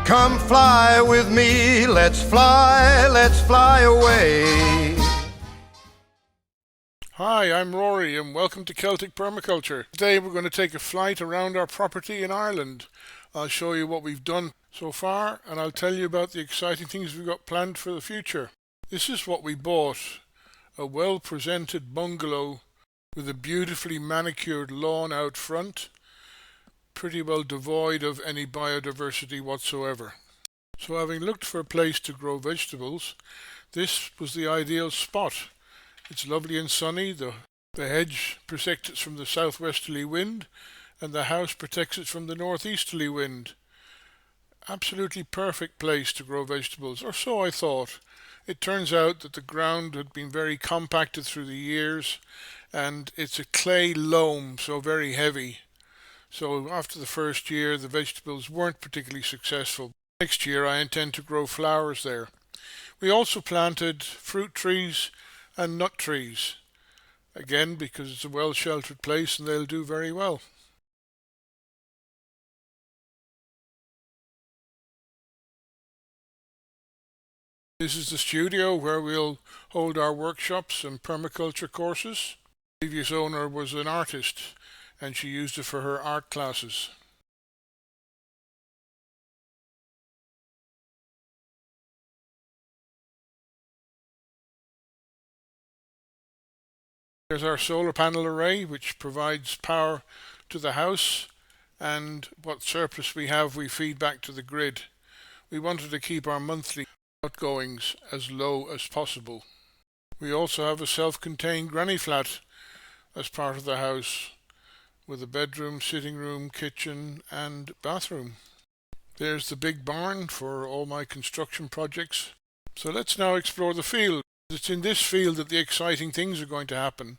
Come fly with me, let's fly away. Hi, I'm Rory and welcome to Celtic Permaculture. Today we're going to take a flight around our property in Ireland. I'll show you what we've done so far and I'll tell you about the exciting things we've got planned for the future. This is what we bought, a well-presented bungalow with a beautifully manicured lawn out front, pretty well devoid of any biodiversity whatsoever. So having looked for a place to grow vegetables, this was the ideal spot. It's lovely and sunny, the hedge protects it from the southwesterly wind and the house protects it from the northeasterly wind. Absolutely perfect place to grow vegetables, or so I thought. It turns out that the ground had been very compacted through the years and it's a clay loam, so very heavy. So after the first year the vegetables weren't particularly successful. Next year I intend to grow flowers there. We also planted fruit trees and nut trees, again because it's a well sheltered place and they'll do very well. This is the studio where we'll hold our workshops and permaculture courses. The previous owner was an artist and she used it for her art classes. Here's our solar panel array which provides power to the house, and what surplus we have we feed back to the grid. We wanted to keep our monthly outgoings as low as possible. We also have a self-contained granny flat as part of the house, with a bedroom, sitting room, kitchen and bathroom. There's the big barn for all my construction projects. So let's now explore the field. It's in this field that the exciting things are going to happen.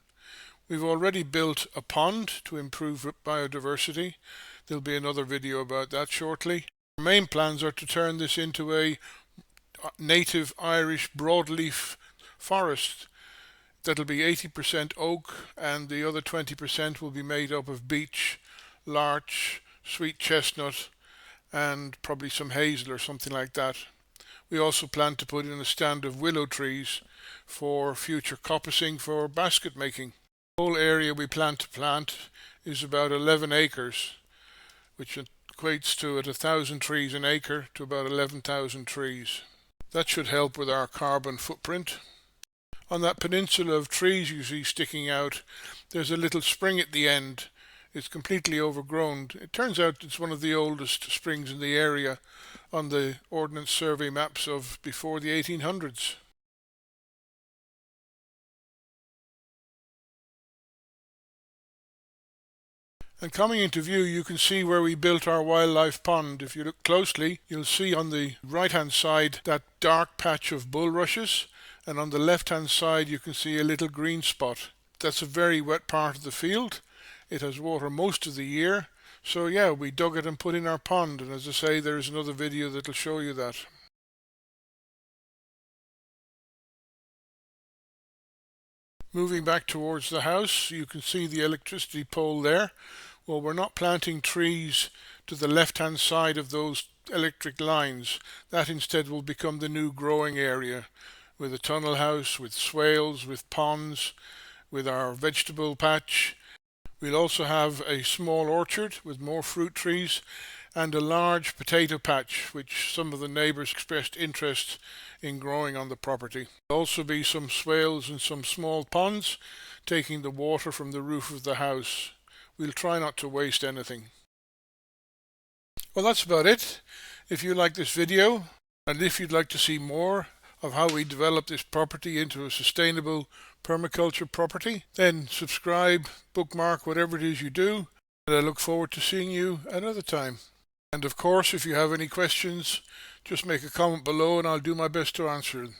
We've already built a pond to improve biodiversity. There'll be another video about that shortly. Our main plans are to turn this into a native Irish broadleaf forest. That'll be 80% oak and the other 20% will be made up of beech, larch, sweet chestnut and probably some hazel or something like that. We also plan to put in a stand of willow trees for future coppicing for basket making. The whole area we plan to plant is about 11 acres, which equates to at 1,000 trees an acre to about 11,000 trees. That should help with our carbon footprint. On that peninsula of trees you see sticking out, there's a little spring at the end. It's completely overgrown. It turns out it's one of the oldest springs in the area on the Ordnance Survey maps of before the 1800s. And coming into view you can see where we built our wildlife pond. If you look closely you'll see on the right hand side that dark patch of bulrushes, and on the left hand side you can see a little green spot. That's a very wet part of the field. It has water most of the year. So yeah, we dug it and put in our pond, and as I say, there's another video that'll show you that. Moving back towards the house, you can see the electricity pole there. Well, we're not planting trees to the left hand side of those electric lines. That instead will become the new growing area, with a tunnel house, with swales, with ponds, with our vegetable patch. We'll also have a small orchard with more fruit trees and a large potato patch which some of the neighbours expressed interest in growing on the property. There'll also be some swales and some small ponds taking the water from the roof of the house. We'll try not to waste anything. Well, that's about it. If you like this video and if you'd like to see more of how we develop this property into a sustainable permaculture property, then subscribe, bookmark, whatever it is you do, and I look forward to seeing you another time. And of course, if you have any questions, just make a comment below and I'll do my best to answer them.